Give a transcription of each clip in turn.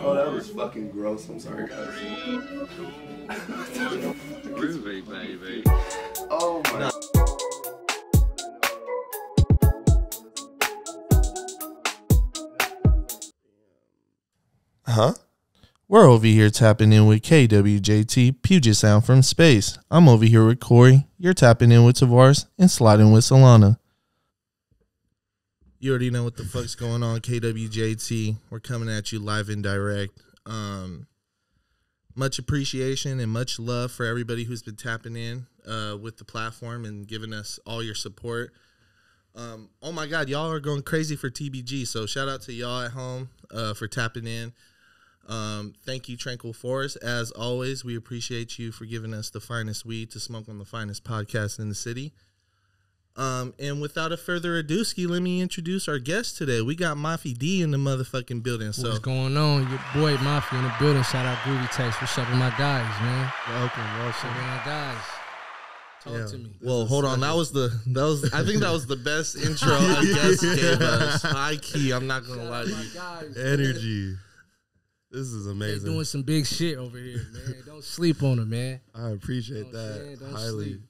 Oh, that was fucking gross. I'm sorry, guys. Groovy, baby. Oh my. Huh? We're over here tapping in with KWJT, Puget Sound from space. I'm over here with Corey. You're tapping in with Tavares and sliding with Solana. You already know what the fuck's going on, KWJT. We're coming at you live and direct. Much appreciation and much love for everybody who's been tapping in with the platform and giving us all your support. Oh my God, y'all are going crazy for TBG. So shout out to y'all at home for tapping in. Thank you, Tranquil Forest. As always, we appreciate you for giving us the finest weed to smoke on the finest podcast in the city. And without a further ado, let me introduce our guest today. We got Mafi D in the motherfucking building. So what's going on? Your boy Mafi in the building. Shout out Groovy Tapes. What's up with my guys, man? welcome. What's up with my guys? Talk to me. Well, hold on. I think that was the best intro a guest gave us. High key. I'm not gonna lie to you. Guys, Energy. This is amazing. They're doing some big shit over here, man. Don't sleep on them, man. I appreciate that highly. Sleep.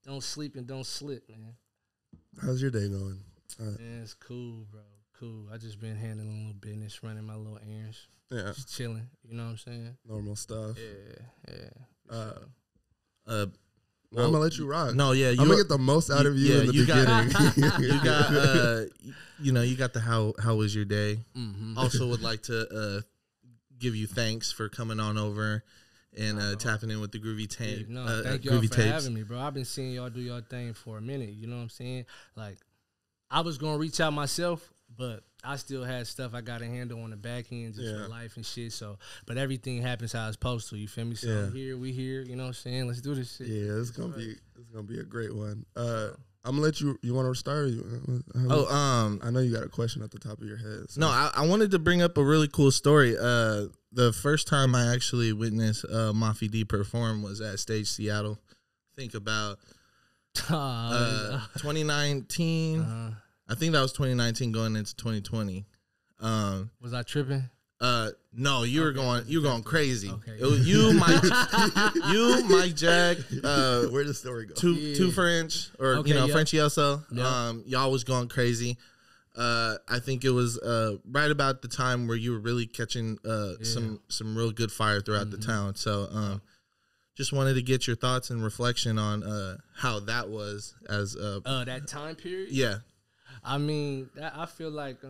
Don't sleep and don't slip, man. How's your day going? Man, it's cool, bro. Cool. I just been handling a little business, running my little errands. Yeah. Just chilling. You know what I'm saying? Normal stuff. Yeah. I'm gonna let you rock. No, yeah, I'm gonna get the most out of you in the beginning. You got the how was your day? Mm-hmm. Also would like to give you thanks for coming on over and tapping in with the Groovy Tape. No, thank y'all for having me, bro. I've been seeing y'all do your thing for a minute. You know what I'm saying? Like, I was gonna reach out myself, but I still had stuff I got to handle on the back end just for life and shit. So, but everything happens how it's supposed to. You feel me? So we here. You know what I'm saying? Let's do this shit. Yeah, it's gonna be a great one. I'm gonna let you. You want to start? I know you got a question at the top of your head. So. No, I wanted to bring up a really cool story. The first time I actually witnessed Mafi D perform was at Stage Seattle. Think about 2019. I think that was 2019 going into 2020. Was I tripping? No, you were going crazy. Okay. It was you, Mike Jack, where did the story go? Two French, or Frenchy also. Y'all was going crazy. I think it was right about the time where you were really catching some real good fire throughout the town. So just wanted to get your thoughts and reflection on how that was as that time period. Yeah, I mean, I feel like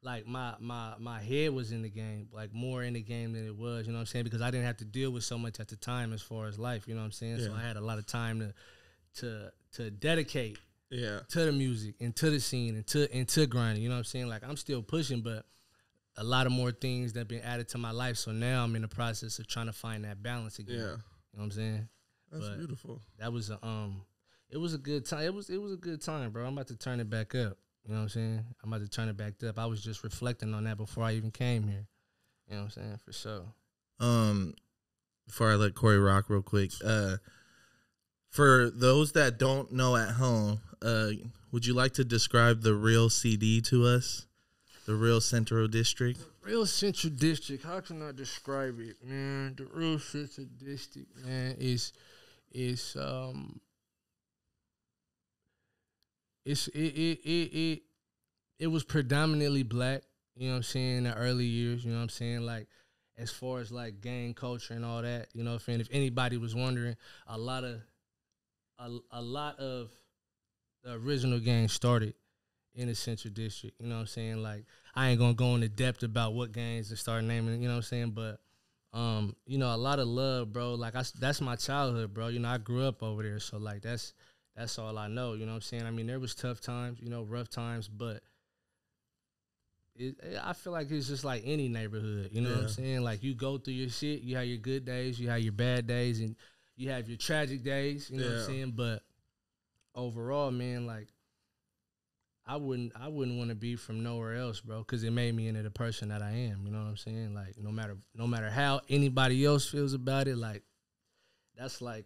my head was in the game, like more in the game than it was. You know what I'm saying? Because I didn't have to deal with so much at the time as far as life. You know what I'm saying? Yeah. So I had a lot of time to dedicate. Yeah, to the music and to the scene and to grinding. You know what I'm saying? Like, I'm still pushing, but a lot of more things that have been added to my life. So now I'm in the process of trying to find that balance again. Yeah, you know what I'm saying? That's beautiful. That was it was a good time. It was a good time, bro. I'm about to turn it back up. You know what I'm saying? I'm about to turn it back up. I was just reflecting on that before I even came here. You know what I'm saying? For sure. Before I let Corey rock real quick, for those that don't know at home, would you like to describe the real CD to us? The real Central District? Real Central District. How can I describe it, man? The real Central District, man, it was predominantly black, you know what I'm saying, in the early years, you know what I'm saying? Like, as far as like gang culture and all that, you know what I'm saying? If anybody was wondering, a lot of the original gangs started in the Central District, you know what I'm saying? Like, I ain't gonna go into depth about what gangs and start naming, you know what I'm saying? But you know, a lot of love, bro. Like, that's my childhood, bro. You know, I grew up over there, so like that's all I know, you know what I'm saying? I mean, there was tough times, you know, rough times, but I feel like it's just like any neighborhood, you know what I'm saying? Like, you go through your shit, you have your good days, you have your bad days, and you have your tragic days, you know what I'm saying? But overall, man, like, I wouldn't want to be from nowhere else, bro, because it made me into the person that I am, you know what I'm saying? Like, no matter how anybody else feels about it, like, that's like,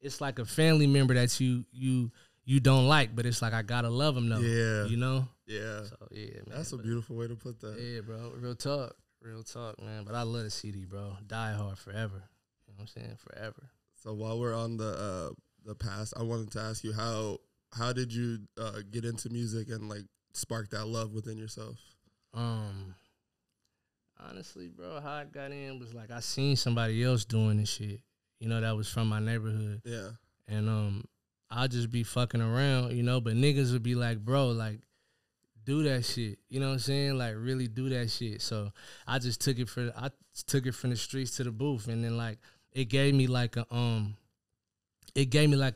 it's like a family member that you don't like, but it's like I gotta love them though. Yeah. You know? Yeah. So yeah, man. That's a beautiful way to put that. Yeah, bro. Real talk, man. But I love the CD, bro. Die Hard forever. You know what I'm saying? Forever. So while we're on the past, I wanted to ask you how did you get into music and like spark that love within yourself? Honestly, bro, how I got in was like I seen somebody else doing this shit. You know, that was from my neighborhood. Yeah. And I'll just be fucking around, you know, but niggas would be like, bro, like, do that shit. You know what I'm saying? Like, really do that shit. So I just took it from the streets to the booth, and then like it gave me like a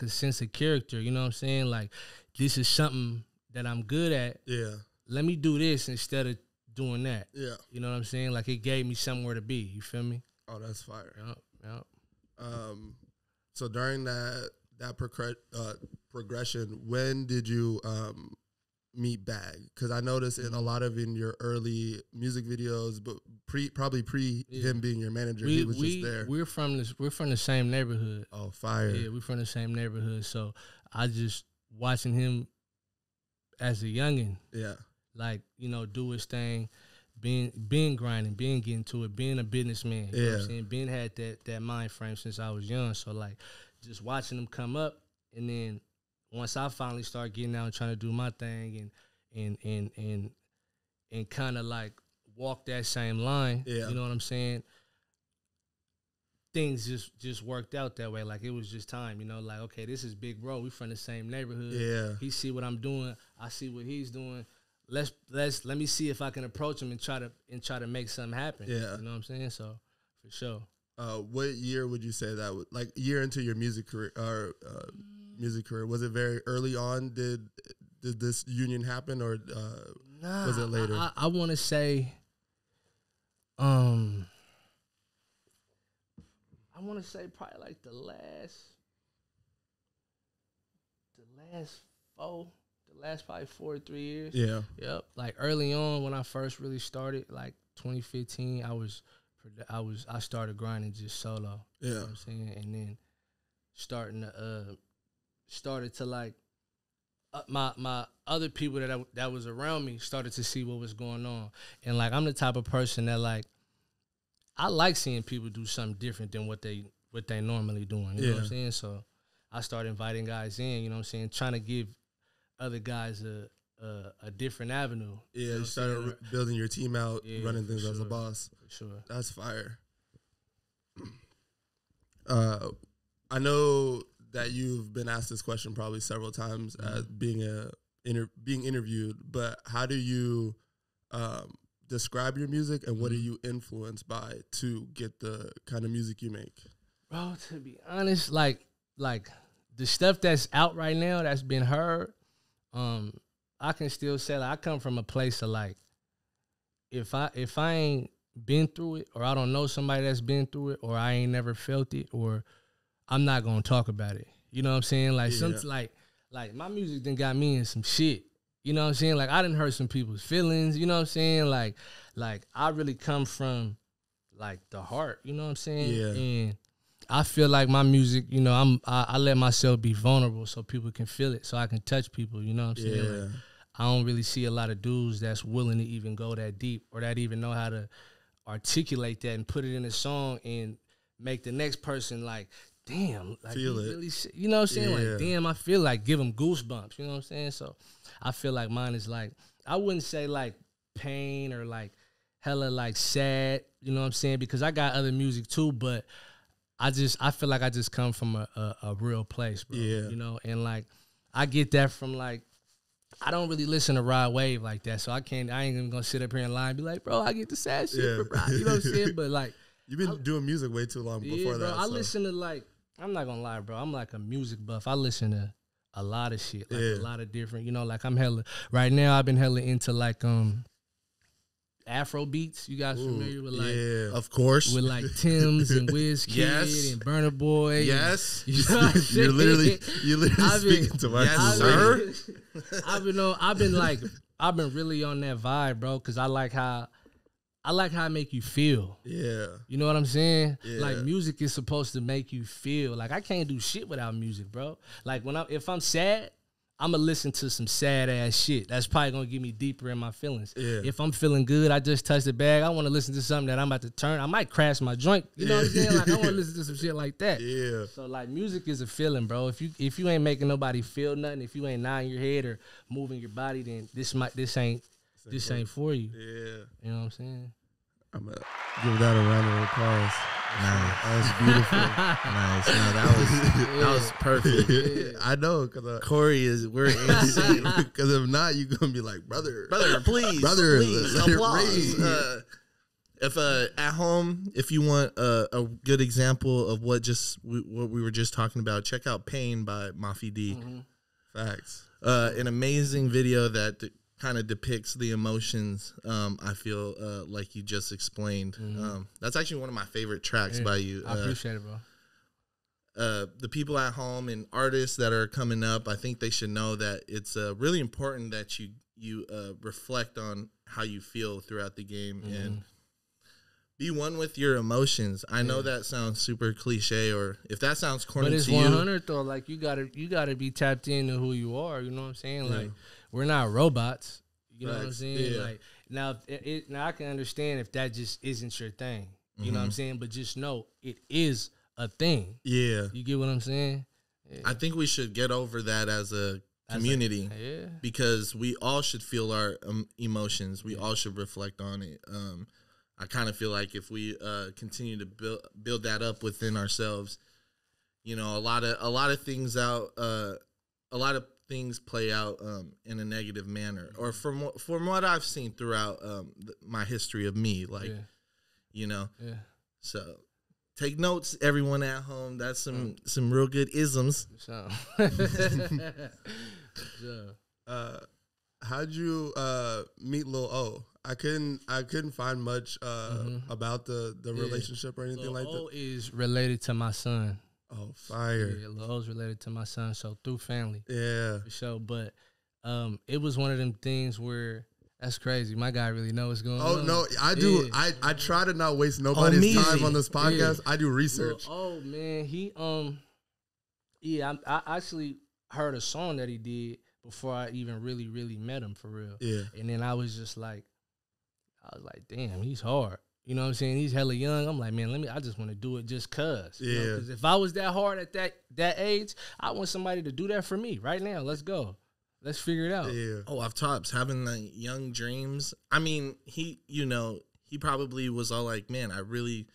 sense of character. You know what I'm saying? Like, this is something that I'm good at. Yeah. Let me do this instead of doing that. Yeah. You know what I'm saying? Like, it gave me somewhere to be. You feel me? Oh, that's fire. Yep. So during that progression, when did you meet Bag? Because I noticed in a lot of your early music videos, but probably pre him being your manager, he was just there. We're from the same neighborhood. Oh, fire! Yeah, we're from the same neighborhood. So I just watching him as a youngin'. Yeah, like, you know, do his thing, being grinding, being getting to it, being a businessman. You know what I'm saying? Ben had that mind frame since I was young. So like, just watching him come up, and then once I finally start getting out and trying to do my thing and kind of like walk that same line, you know what I'm saying? Things just worked out that way. Like, it was just time, you know, like, okay, this is big bro. We from the same neighborhood. Yeah. He see what I'm doing. I see what he's doing. Let me see if I can approach him and try to make something happen. Yeah. You know what I'm saying? So for sure. What year would you say that was, like, year into your music career was it very early on? Did this union happen, or was it later? I want to say probably like the last probably 4 or 3 years. Yeah. Yep. Like early on when I first really started, like 2015, I started grinding just solo. Yeah. You know what I'm saying? And then started to like my other people that was around me started to see what was going on. And like, I'm the type of person that like, I like seeing people do something different than what they normally doing. You know what I'm saying? So I started inviting guys in, you know what I'm saying, trying to give other guys a different avenue. Yeah, you know you started building your team out, running things as a boss. For sure. That's fire. I know that you've been asked this question probably several times as being interviewed, but how do you describe your music, and what are you influenced by to get the kind of music you make? Bro, to be honest, like the stuff that's out right now that's been heard, I can still say, like, I come from a place of like, if I ain't been through it, or I don't know somebody that's been through it, or I ain't never felt it, or I'm not gonna talk about it. You know what I'm saying? Like, like my music done got me in some shit. You know what I'm saying? Like, I done hurt some people's feelings. You know what I'm saying? Like I really come from like the heart. You know what I'm saying? Yeah. And I feel like my music, you know, I let myself be vulnerable so people can feel it, so I can touch people. You know what I'm saying? Yeah. Like, I don't really see a lot of dudes that's willing to even go that deep, or that even know how to articulate that and put it in a song and make the next person like, damn, like, feel it. Really, you know what I'm saying? Yeah. Like, damn, I feel like, give them goosebumps. You know what I'm saying? So I feel like mine is like, I wouldn't say like pain or like hella like sad. You know what I'm saying? Because I got other music too, but I feel like I just come from a real place, bro. Yeah. You know, and like I get that from like, I don't really listen to Rod Wave like that, so I ain't even gonna sit up here and lie and be like, bro, I get the sad shit from Rod. You know what I'm saying? But like, you've been doing music way too long before bro, that. I listen to, like, I'm not gonna lie, bro, I'm like a music buff. I listen to a lot of shit, like a lot of different, you know, like I'm hella, right now I've been hella into like Afro beats. You guys familiar with like, of course, with like Tim's and Wizkid and Burna Boy? Yes, and, you know you're literally speaking to my I've been really on that vibe, bro, because I like how I like how it make you feel. Yeah. You know what I'm saying? Yeah. Like music is supposed to make you feel. Like I can't do shit without music, bro. Like if I'm sad, I'ma listen to some sad ass shit. That's probably gonna get me deeper in my feelings. Yeah. If I'm feeling good, I just touched the bag. I want to listen to something that I'm about to turn. I might crash my joint. You know what I'm saying? Like I want to listen to some shit like that. Yeah. So like music is a feeling, bro. If you ain't making nobody feel nothing, if you ain't nodding your head or moving your body, then this ain't for you. Yeah. You know what I'm saying? I'm gonna give that a round of applause. Nice. That was beautiful. Nice. No, that was perfect. I know, cause Corey we're insane. because if not, you gonna be like, brother, Please, applause. If at home, if you want a good example of what we were just talking about, check out "Pain" by Mafi D. Facts. An amazing video that kind of depicts the emotions. I feel like you just explained. That's actually one of my favorite tracks by you. I appreciate it, bro. The people at home and artists that are coming up, I think they should know that it's really important that you reflect on how you feel throughout the game and be one with your emotions. I know that sounds super cliche, or if that sounds corny but it's to you, 100 though. Like you gotta be tapped into who you are. You know what I'm saying? Like we're not robots. You know what I'm saying? Yeah. Like now, now I can understand if that just isn't your thing. You know what I'm saying? But just know it is a thing. Yeah. You get what I'm saying? Yeah. I think we should get over that as a community. Because we all should feel our emotions. We all should reflect on it. I kind of feel like if we continue to build that up within ourselves, you know, a lot of things play out in a negative manner, or from what I've seen throughout my history of me, like you know. Yeah. So take notes, everyone at home. That's some real good isms. So. How'd you meet Lil O? I couldn't find much about the relationship or anything like that. Lil O is related to my son. Oh, fire! Yeah, Lil O's related to my son, so through family. Yeah, for sure. But it was one of them things where that's crazy. My guy really knows what's going on. Oh no, I do. Yeah. I try to not waste nobody's time on this podcast. Yeah. I do research. Oh man, he I actually heard a song that he did before I even really met him for real. Yeah. And then I was like, damn, he's hard. You know what I'm saying? He's hella young. I'm like, man, I just want to do it just cause. Yeah. Because if I was that hard at that age, I want somebody to do that for me right now. Let's go. Let's figure it out. Yeah. Oh, off tops, having the young dreams. I mean, he probably was all like, man, I really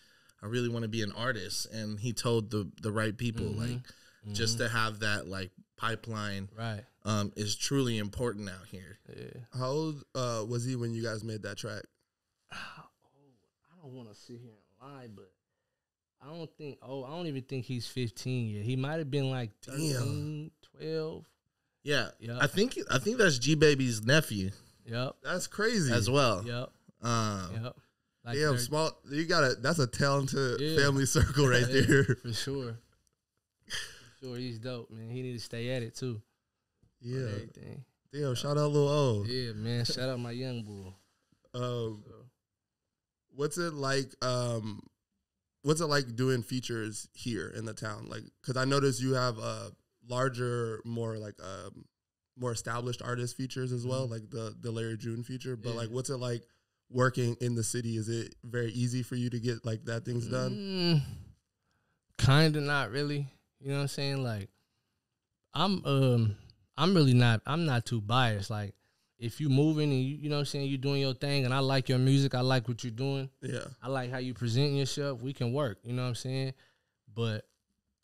want to be an artist. And he told the right people, just to have that like pipeline, right, is truly important out here. Yeah. How old was he when you guys made that track? I don't want to sit here and lie, but I don't even think he's 15 yet. He might have been like 13, 12. Yeah. Yep. I think that's G Baby's nephew. Yep. That's crazy. As well. Yep. Yep. Like small. That's a talented family circle right there. For sure. He's dope, man. He need to stay at it too. Yeah. Everything. Damn, shout out Lil O. Yeah, man. Shout out my young boy. What's it like? What's it like doing features here in the town? Like, because I noticed you have larger, more established artist features as well, like the Larry June feature. But like, what's it like working in the city? Is it very easy for you to get like that things done? Kinda, not really. You know what I'm saying? Like, I'm not too biased. Like, if you moving and you know what I'm saying, you doing your thing, and I like your music, I like what you're doing. Yeah. I like how you present yourself. We can work. You know what I'm saying? But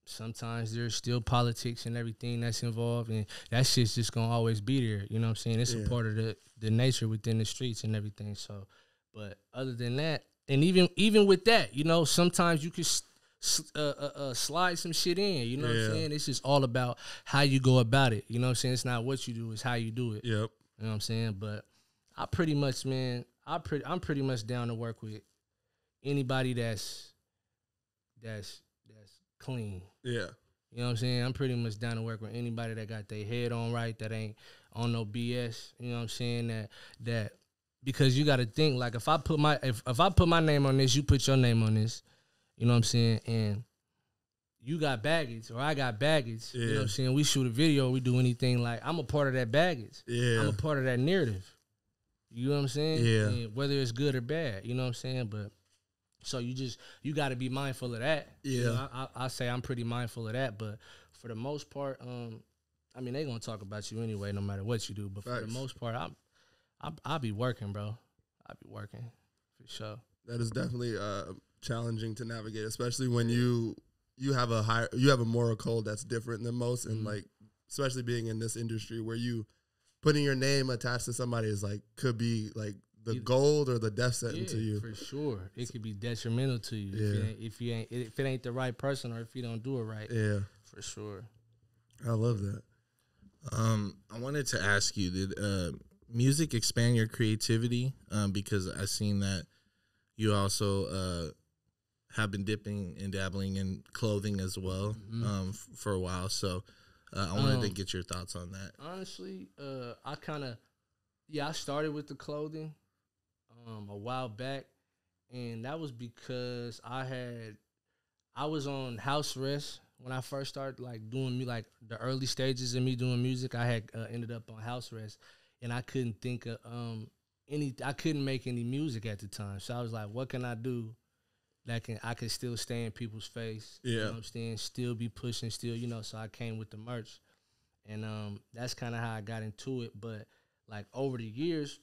sometimes there's still politics and everything that's involved, and that shit's just gonna always be there. You know what I'm saying? It's a part of the nature within the streets and everything. So, but other than that, and even with that, you know, sometimes you could slide some shit in. You know what I'm saying? It's just all about how you go about it. You know what I'm saying? It's not what you do, it's how you do it. Yep. You know what I'm saying? But I pretty much, man, I'm pretty much down to work with anybody that's clean. Yeah. You know what I'm saying? I'm pretty much down to work with anybody that got their head on right, that ain't on no BS. You know what I'm saying? because you got to think, like, if I put my name on this, you put your name on this, you know what I'm saying, and you got baggage or I got baggage, you know what I'm saying, we shoot a video, we do anything, like, I'm a part of that baggage. I'm a part of that narrative. You know what I'm saying? Yeah. And whether it's good or bad, you know what I'm saying? But so you got to be mindful of that. Yeah. You know, I say I'm pretty mindful of that, but for the most part, I mean, they gonna talk about you anyway, no matter what you do. But for the most part, I'll be working, bro. I'll be working for sure. That is definitely challenging to navigate, especially when you have a moral code that's different than most, and like especially being in this industry where you putting your name attached to somebody is like could be like the gold or the death sentence to you. For sure, it could be detrimental to you if it ain't the right person or if you don't do it right. Yeah, for sure. I love that. I wanted to ask you, did music expand your creativity? Because I've seen that you also have been dipping and dabbling in clothing as well for a while. So I wanted to get your thoughts on that. Honestly, I started with the clothing a while back, and that was because I was on house arrest when I first started like doing like the early stages of me doing music. I had ended up on house arrest, and I couldn't think of I couldn't make any music at the time. So I was like, what can I do that I can still stay in people's face? You know what I'm saying? Still be pushing, still, you know, so I came with the merch. And that's kind of how I got into it. But like over the years,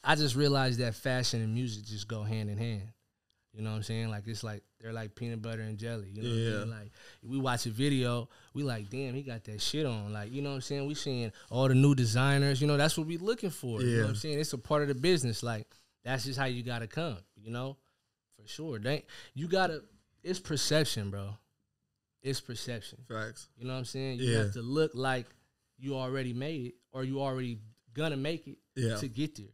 I just realized that fashion and music just go hand in hand. You know what I'm saying? Like, it's like, they're like peanut butter and jelly. You know what I mean? Like, we watch a video, we like, damn, he got that shit on. Like, you know what I'm saying? We seeing all the new designers. You know, that's what we looking for. You know what I'm saying? It's a part of the business. Like, that's just how you got to come, you know? For sure. It's perception, bro. It's perception. Facts. You know what I'm saying? You have to look like you already made it or you already gonna make it to get there.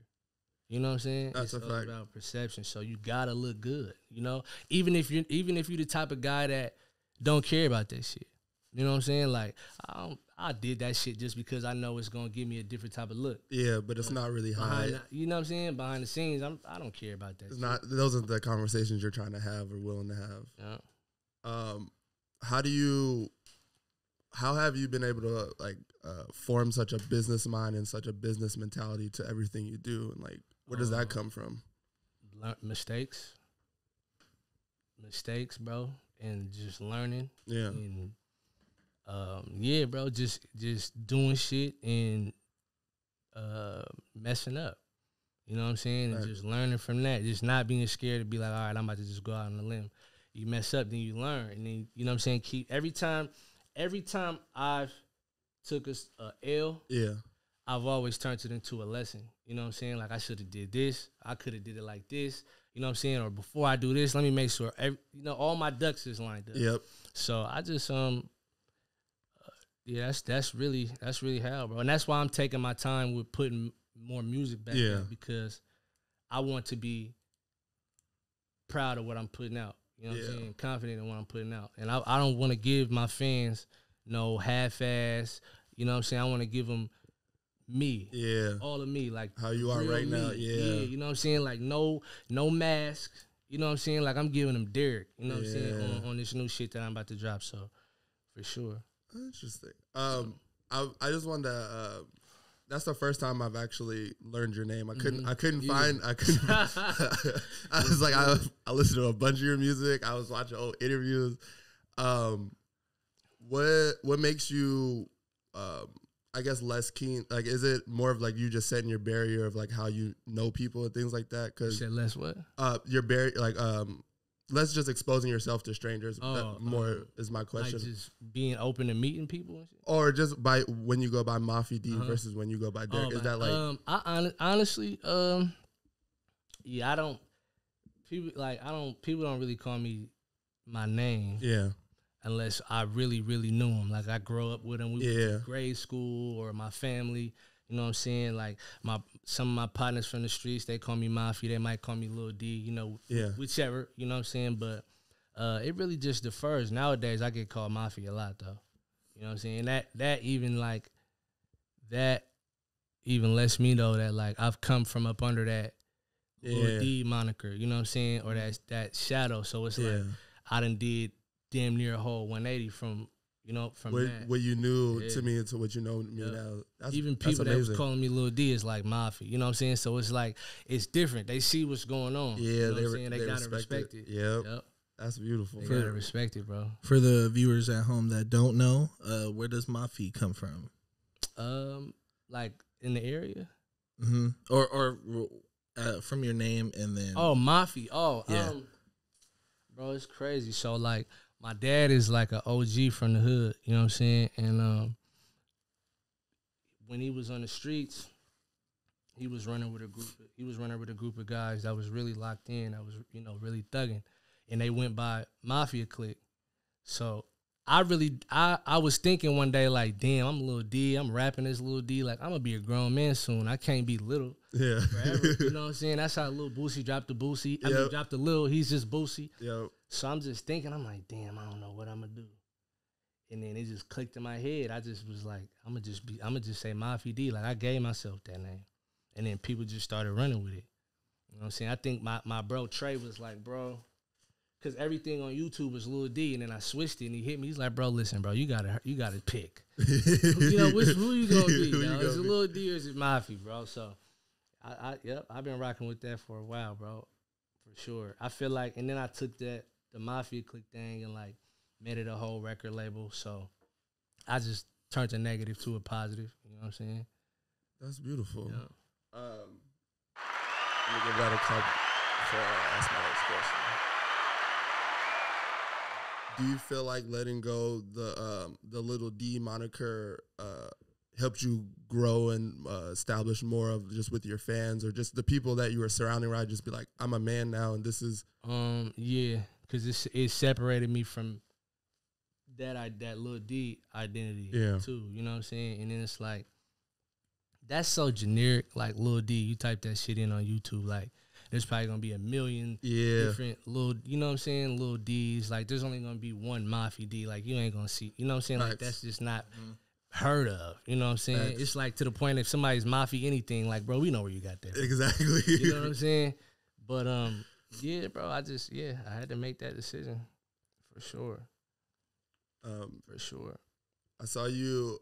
You know what I'm saying? That's it's a fact. About perception. So you gotta look good. You know, even if you're the type of guy that don't care about that shit. You know what I'm saying? Like I did that shit just because I know it's gonna give me a different type of look. Yeah, but it's not really high. You know what I'm saying? Behind the scenes, I don't care about that. It's not. Those are the conversations you're trying to have or willing to have. Yeah. How have you been able to like form such a business mind and such a business mentality to everything you do, and like where does that come from? Mistakes, bro, and just learning. Yeah. And bro, just doing shit and messing up. You know what I'm saying? Right. And just learning from that. Just not being scared to be like, all right, I'm about to just go out on a limb. You mess up, then you learn. And then, you know what I'm saying? Every time I've took a L, I've always turned it into a lesson. You know what I'm saying? Like, I should have did this. I could have did it like this. You know what I'm saying? Or before I do this, let me make sure, all my ducks is lined up. Yep. So I just, that's really how, bro. And that's why I'm taking my time with putting more music back there, because I want to be proud of what I'm putting out. You know what I'm saying? Confident in what I'm putting out. And I don't want to give my fans no half-ass, you know what I'm saying? I want to give them me. Yeah. All of me. Like how you are right now. Yeah. You know what I'm saying? Like no mask. You know what I'm saying? Like I'm giving them Derek. You know what I'm saying? On this new shit that I'm about to drop. So for sure. Interesting. I just wanted to that's the first time I've actually learned your name. I couldn't find I was like I listened to a bunch of your music. I was watching old interviews. What makes you I guess less keen? Like, is it more of like you just setting your barrier of like how you know people and things like that? Because said less what? Your barrier, like less just exposing yourself to strangers. More is my question. Like just being open to meeting people and shit? Or just by when you go by Mafi D versus when you go by Derek. Is that like honestly, I don't. People don't really call me my name. Yeah. Unless I really, really knew him. Like, I grew up with him. We went to grade school, or my family. You know what I'm saying? Like, some of my partners from the streets, they call me Mafi. They might call me Lil D, you know, whichever. You know what I'm saying? But it really just differs. Nowadays, I get called Mafi a lot, though. You know what I'm saying? That even lets me know that, like, I've come from up under that Lil D moniker, you know what I'm saying? Or that shadow. So it's like I done did damn near a whole 180 from what you knew to me to what you know me now. Even people that was calling me Lil D is like Mafi, you know what I'm saying? So it's like, it's different. They see what's going on. Yeah, you know what I'm saying? They gotta respect it. Yep. That's beautiful. They gotta respect it, bro. For the viewers at home that don't know, where does Mafi come from? Like in the area? Mm-hmm. Or from your name and then... Oh, Mafi. Oh, yeah. Bro, it's crazy. So, like, my dad is like an OG from the hood, you know what I'm saying? And when he was on the streets, he was running with a group of guys that was really locked in, that was, really thugging. And they went by Mafia Clique. So I was thinking one day, like, damn, I'm Lil D. I'm rapping as Lil D. Like, I'm going to be a grown man soon. I can't be little forever. You know what I'm saying? That's how Lil Boosie dropped the Boosie. I mean, dropped the Lil. He's just Boosie. Yep. So I'm just thinking, I'm like, damn, I don't know what I'm going to do. And then it just clicked in my head. I just was like, I'm going to just say Mafi D. Like, I gave myself that name. And then people just started running with it. You know what I'm saying? I think my bro Trey was like, bro, because everything on YouTube was Lil D, and then I switched it, and he hit me. He's like, bro, listen, bro, you gotta pick. Who you gonna be? Is it Lil D or is it Mafi, bro? So, I've been rocking with that for a while, bro, for sure. I feel like, and then I took the Mafia Clique thing and like made it a whole record label. So, I just turned a negative to a positive. You know what I'm saying? That's beautiful. Yeah. Let me give that a couple before I ask my next question. Do you feel like letting go the Little D moniker helped you grow and establish more of just with your fans or just the people that you were surrounding around? Just be like, I'm a man now, and this is yeah, because it separated me from that Lil D identity too. You know what I'm saying? And then it's like, that's so generic. Like Lil D, you type that shit in on YouTube, like, there's probably going to be a million different little, you know what I'm saying, Lil D's. Like, there's only going to be one Mafi D. Like, you ain't going to see, you know what I'm saying? Like, that's just not heard of. You know what I'm saying? It's like to the point if somebody's Mafi anything, like, bro, we know where you got that. Exactly. You know what I'm saying? But, yeah, bro, I had to make that decision for sure. For sure. I saw you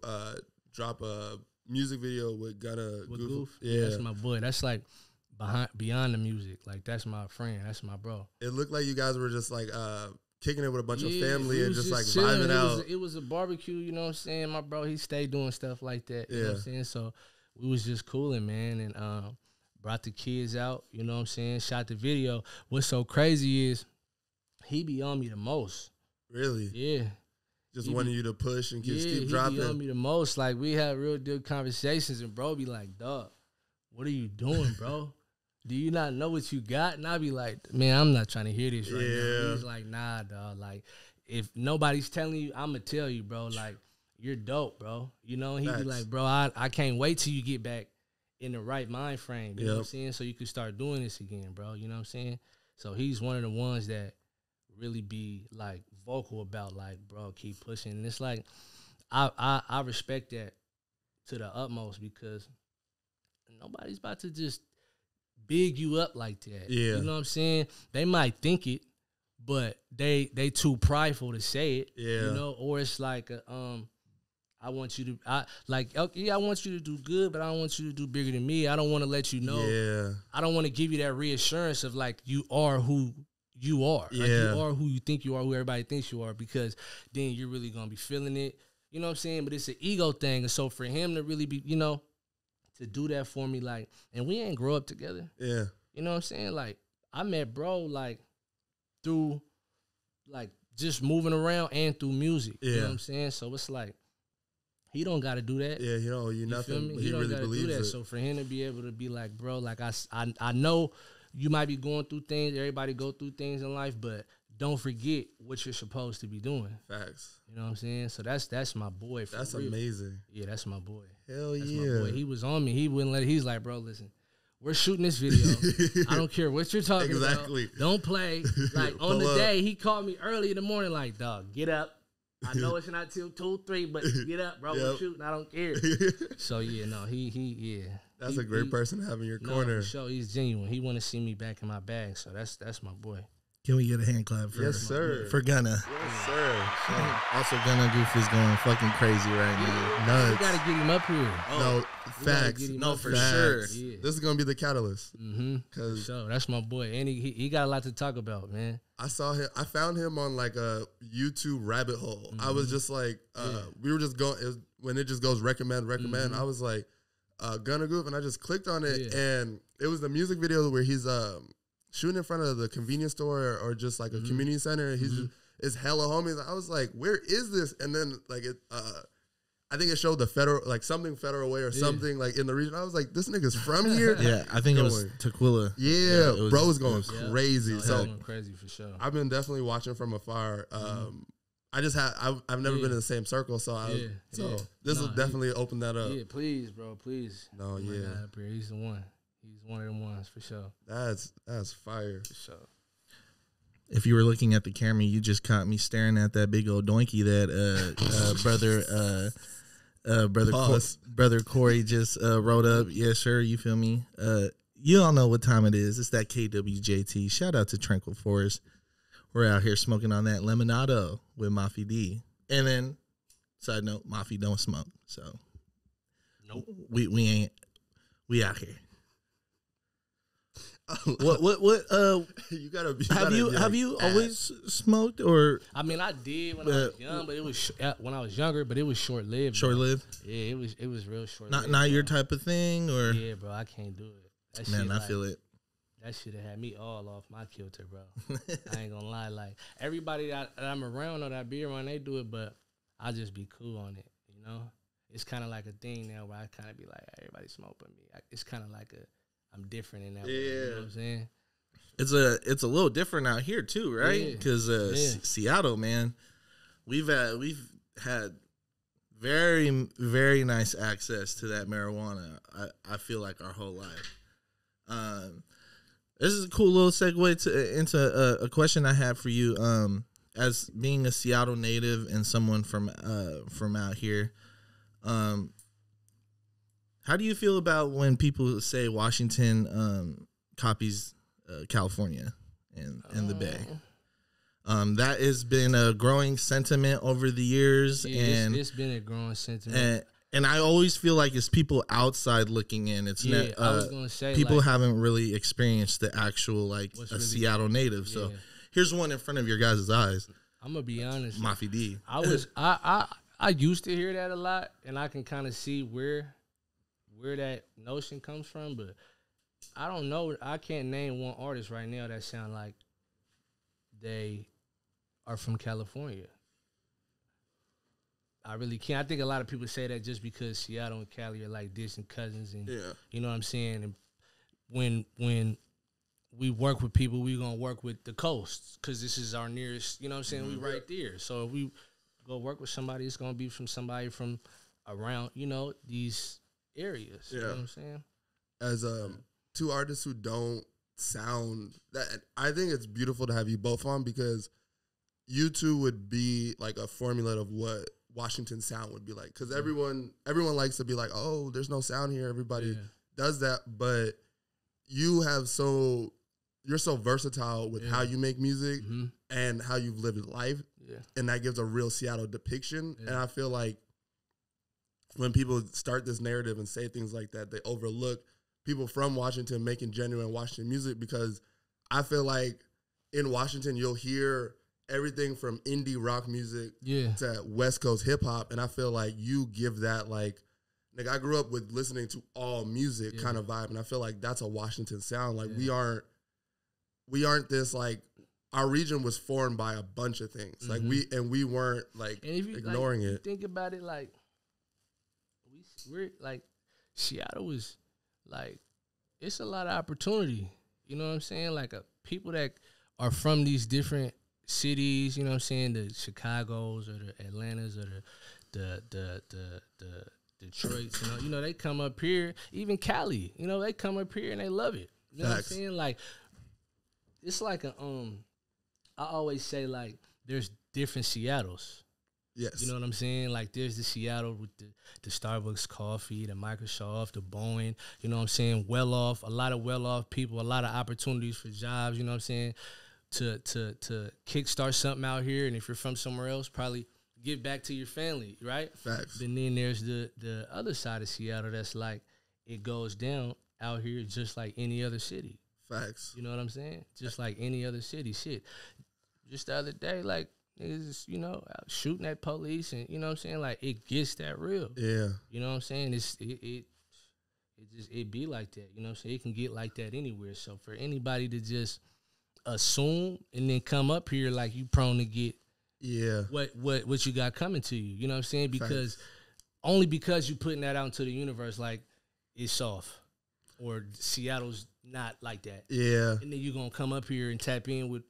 drop a music video with Goof. Yeah, that's my boy. That's like beyond the music. Like, that's my friend. That's my bro. It looked like you guys were just like kicking it with a bunch of family and just like chilling. vibing out. It was a barbecue, you know what I'm saying? My bro, he stayed doing stuff like that. You know what I'm saying? So we was just cooling, man, and brought the kids out, you know what I'm saying? Shot the video. What's so crazy is he be on me the most. Really? Yeah. Just wanting you to push and just keep dropping. He be on me the most. Like, we had real good conversations, and bro be like, dog, what are you doing, bro? Do you not know what you got? And I be like, man, I'm not trying to hear this right now. He's like, nah, dog. Like, if nobody's telling you, I'm going to tell you, bro. Like, you're dope, bro. You know? And he be like, bro, I can't wait till you get back in the right mind frame. You know what I'm saying? So you can start doing this again, bro. You know what I'm saying? So he's one of the ones that really be, like, vocal about, like, bro, keep pushing. And it's like, I respect that to the utmost because nobody's about to just big you up like that. Yeah. You know what I'm saying? They might think it, but they too prideful to say it. Yeah. You know, or it's like I want you to I want you to do good, but I don't want you to do bigger than me. I don't want to let you know. Yeah. I don't want to give you that reassurance of like you are who you are. Yeah. Like you are who you think you are, who everybody thinks you are, because then you're really gonna be feeling it. You know what I'm saying? But it's an ego thing. And so for him to really be, you know, to do that for me, like, and we ain't grow up together. Yeah. You know what I'm saying? Like, I met bro, like, through, like, just moving around and through music. Yeah. You know what I'm saying? So it's like, he don't got to do that. Yeah, he don't owe you nothing, but he don't really gotta believes do that. it. So for him to be able to be like, bro, like, I know you might be going through things. Everybody go through things in life, but don't forget what you're supposed to be doing. Facts. You know what I'm saying? So that's my boy. That's real. Amazing. Yeah, that's my boy. Hell That's yeah. my boy. He was on me. He wouldn't let it. He's like, bro, listen, we're shooting this video. I don't care what you're talking about. Don't play. Like, on the day, he called me early in the morning, like, dog, get up. I know it's not till 2, 3, but get up, bro. We're shooting. I don't care. So, yeah, no, he That's a great person to have in your corner. For sure, he's genuine. He want to see me back in my bag, so that's my boy. Can we get a hand clap for Yes, sir. For Gunna? Yes, sir. Also, Gunna Goof is going fucking crazy right now. Nuts. We gotta get him up here. No, facts. get him No, up for here. sure. Yeah. This is gonna be the catalyst. For sure, that's my boy, and he got a lot to talk about, man. I saw him. I found him on like a YouTube rabbit hole. I was just like, we were just going when it just goes recommend. I was like, Gunna Goof, and I just clicked on it, and it was the music video where he's shooting in front of the convenience store or just like a community center. He's just, it's hella homies. I was like, where is this? And then like it, I think it showed the federal, like something Federal Way or something like in the region. I was like, this nigga's from here. Yeah, I think it was Tequila. Yeah, it was, bro was going crazy. No, So going crazy for sure. I've been definitely watching from afar. I just I've never been in the same circle, so this will definitely open that up. Yeah, please, bro, please. No, yeah, up here. He's the one. He's one of them ones for sure. that's fire. For sure. If you were looking at the camera, you just caught me staring at that big old donkey that brother Corey just wrote up. Yeah, sure, you feel me? You all know what time it is. It's that KWJT. Shout out to Tranquil Forest. We're out here smoking on that lemonado with Mafi D. And then, side note, Mafi don't smoke. So, nope. We out here. What You gotta be. have you always smoked or I mean, I did when I was young, but it was when I was younger, but it was short lived. short lived? Yeah, it was real short. Not your type of thing, or Yeah, bro, I can't do it. That man, shit, I like, feel it. That shit had me all off my kilter, bro. I ain't gonna lie. Like everybody that I'm around or that I be around, they do it, but I just be cool on it. You know, it's kind of like a thing now where I kind of be like, everybody smoke with me. It's kind of like I'm different in that way. You know what I'm saying? It's a little different out here too, right? Because Seattle, man, we've had very, very nice access to that marijuana. I feel like our whole life. This is a cool little segue into a question I have for you. As being a Seattle native and someone from out here, how do you feel about when people say Washington copies California and the Bay? That has been a growing sentiment over the years, and it's been a growing sentiment. And I always feel like it's people outside looking in. It's not, I was gonna say people like, haven't really experienced the actual like a really Seattle native. So here's one in front of your guys' eyes. I'm gonna be honest. Mafi D. I used to hear that a lot, and I can kind of see where that notion comes from, but I don't know. I can't name one artist right now that sound like they are from California. I really can't. I think a lot of people say that just because Seattle and Cali are like distant cousins, and you know what I'm saying. And when we work with people, we gonna work with the coast because this is our nearest. You know what I'm saying. We right there. So if we go work with somebody, it's gonna be from somebody from around. You know these areas. You know what I'm saying. As two artists who don't sound that, I think it's beautiful to have you both on because you two would be like a formula of what Washington sound would be like, because everyone likes to be like, oh, there's no sound here. Everybody does that, but you're so versatile with how you make music and how you've lived life, and that gives a real Seattle depiction. And I feel like when people start this narrative and say things like that, they overlook people from Washington making genuine Washington music, because I feel like in Washington you'll hear everything from indie rock music to West Coast hip hop, and I feel like you give that like I grew up with listening to all music kind of vibe, and I feel like that's a Washington sound. Like we aren't this like, our region was formed by a bunch of things. Like we weren't like ignoring it. Think about it, like we're like Seattle was like, it's a lot of opportunity. You know what I'm saying? Like people that are from these different cities, you know what I'm saying, the Chicagos or the Atlantas or the Detroits, you know, they come up here, even Cali, you know, they come up here and they love it. You know what I'm saying? Like, it's like I always say, like, there's different Seattles. Yes. You know what I'm saying? Like, there's the Seattle with the Starbucks coffee, the Microsoft, the Boeing, you know what I'm saying? A lot of well-off people, a lot of opportunities for jobs, you know what I'm saying? To kickstart something out here, and if you're from somewhere else, probably give back to your family, right? Facts. And then there's the other side of Seattle that's like, it goes down out here just like any other city. Facts. You know what I'm saying? Just like any other city. Shit. Just the other day, like, niggas, you know, out shooting at police, and, you know what I'm saying? Like, it gets that real. Yeah. You know what I'm saying? It be like that. You know what I'm saying? It can get like that anywhere. So for anybody to just assume and then come up here, like, you prone to get what you got coming to you. You know what I'm saying? Because only because you putting that out into the universe, like, it's soft, or Seattle's not like that. Yeah. And then you're gonna come up here and tap in with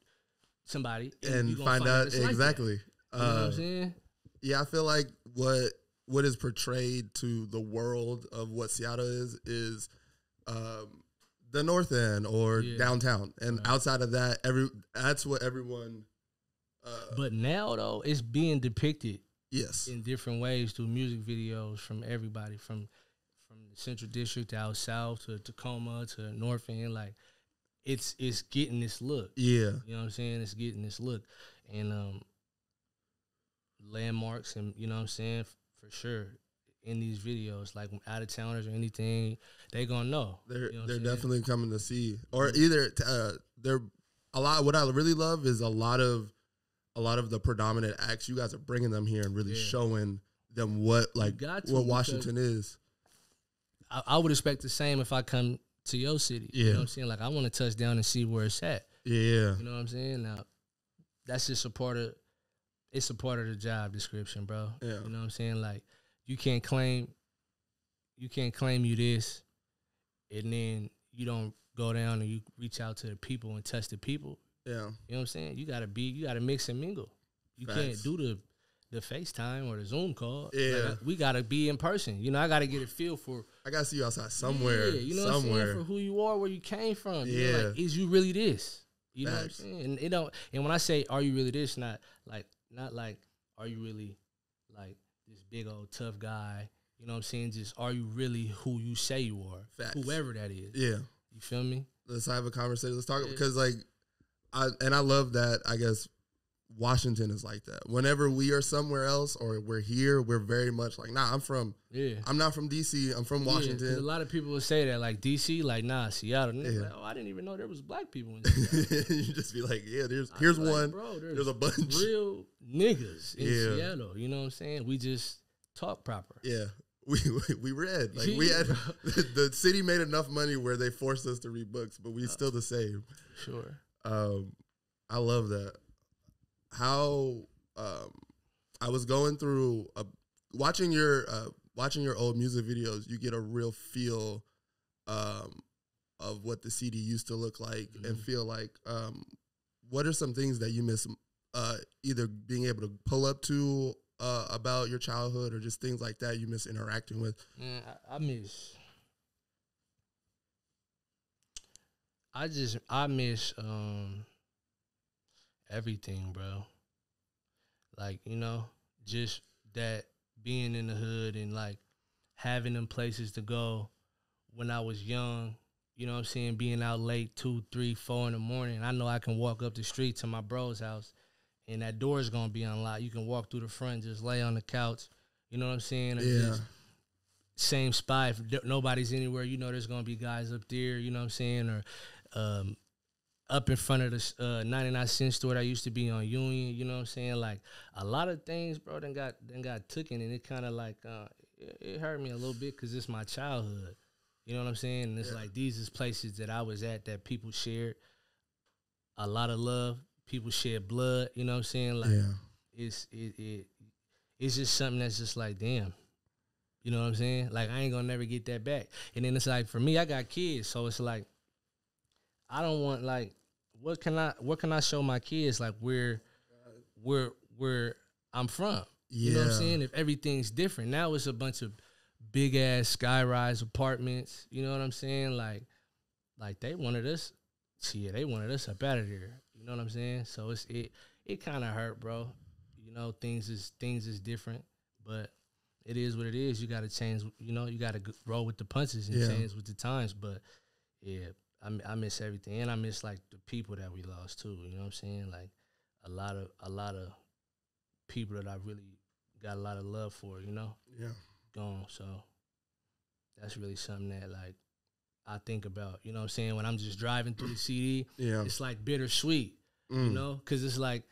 somebody and find out exactly. Like, you know what I'm saying? Yeah, I feel like what is portrayed to the world of what Seattle is the North End or downtown, and outside of that, that's what everyone. But now though, it's being depicted. Yes. In different ways through music videos from everybody, from the Central District to out south to Tacoma to North End. Like, it's getting this look. Yeah. You know what I'm saying? It's getting this look. And landmarks, and, you know what I'm saying, for sure, in these videos, like out of towners or anything, they gonna know. They're you know definitely coming to see. Or either they're a lot. What I really love is a lot of the predominant acts. You guys are bringing them here and really showing them what Washington is. I would expect the same if I come to your city. Yeah. You know what I'm saying? Like, I want to touch down and see where it's at. Yeah. You know what I'm saying? Now, that's just a part of the job description, bro. Yeah. You know what I'm saying? Like, you can't claim you this, and then you don't go down and you reach out to the people and touch the people. Yeah. You know what I'm saying? You gotta mix and mingle. You can't do the FaceTime or the Zoom call. Yeah. Like, we gotta be in person. You know, I gotta get a feel for. I gotta see you outside somewhere. Yeah, you know what I'm saying? For who you are, where you came from. You know, like, is you really this? You know what I'm saying? And it don't. And when I say, are you really this? Not like, are you really like this big old tough guy? You know what I'm saying? Just, are you really who you say you are? Facts. Whoever that is. Yeah. You feel me? Let's have a conversation. Let's talk because, like, I love that. I guess Washington is like that. Whenever we are somewhere else or we're here, we're very much like, nah, I'm not from DC. I'm from Washington. A lot of people would say that, like, DC, like, nah, Seattle. Like, oh, I didn't even know there was black people in Seattle. You just be like, yeah, here's one. Like, bro, there's a bunch. Real niggas in Seattle. You know what I'm saying? We just talk proper. Yeah. We read. Like, we had the city made enough money where they forced us to read books, but we still the same. Sure. I love that. How I was going through watching your old music videos, you get a real feel of what the CD used to look like and feel like. What are some things that you miss, either being able to pull up to about your childhood or just things like that you miss interacting with? Man, I miss everything, bro. Like, you know, just that being in the hood and, like, having them places to go when I was young, you know what I'm saying, being out late 2, 3, 4 in the morning. I know I can walk up the street to my bro's house and that door is going to be unlocked. You can walk through the front, just lay on the couch, you know what I'm saying? Or just same spot. If nobody's anywhere, you know there's going to be guys up there, you know what I'm saying? Or up in front of the 99-cent store that used to be on Union, you know what I'm saying? Like, a lot of things, bro, then got taken, and it kind of like, it hurt me a little bit because it's my childhood. You know what I'm saying? And it's like, these is places that I was at that people shared a lot of love. People shed blood, you know what I'm saying? Like, it's just something that's just like, damn. You know what I'm saying? Like, I ain't gonna never get that back. And then it's like, for me, I got kids, so it's like, I don't want, like, what can I show my kids, like, where I'm from? You know what I'm saying? If everything's different. Now it's a bunch of big ass sky-rise apartments, you know what I'm saying? Like they wanted us up out of there. You know what I'm saying? So it kind of hurt, bro. You You know, things is different, but it is what it is. You got to change. You know, you got to roll with the punches and change with the times. But yeah, I miss everything, and I miss like the people that we lost too. You know what I'm saying? Like a lot of people that I really got a lot of love for. You know, gone. So that's really something that like I think about. You know what I'm saying? When I'm just driving through the CD, it's like bittersweet. You know, because it's like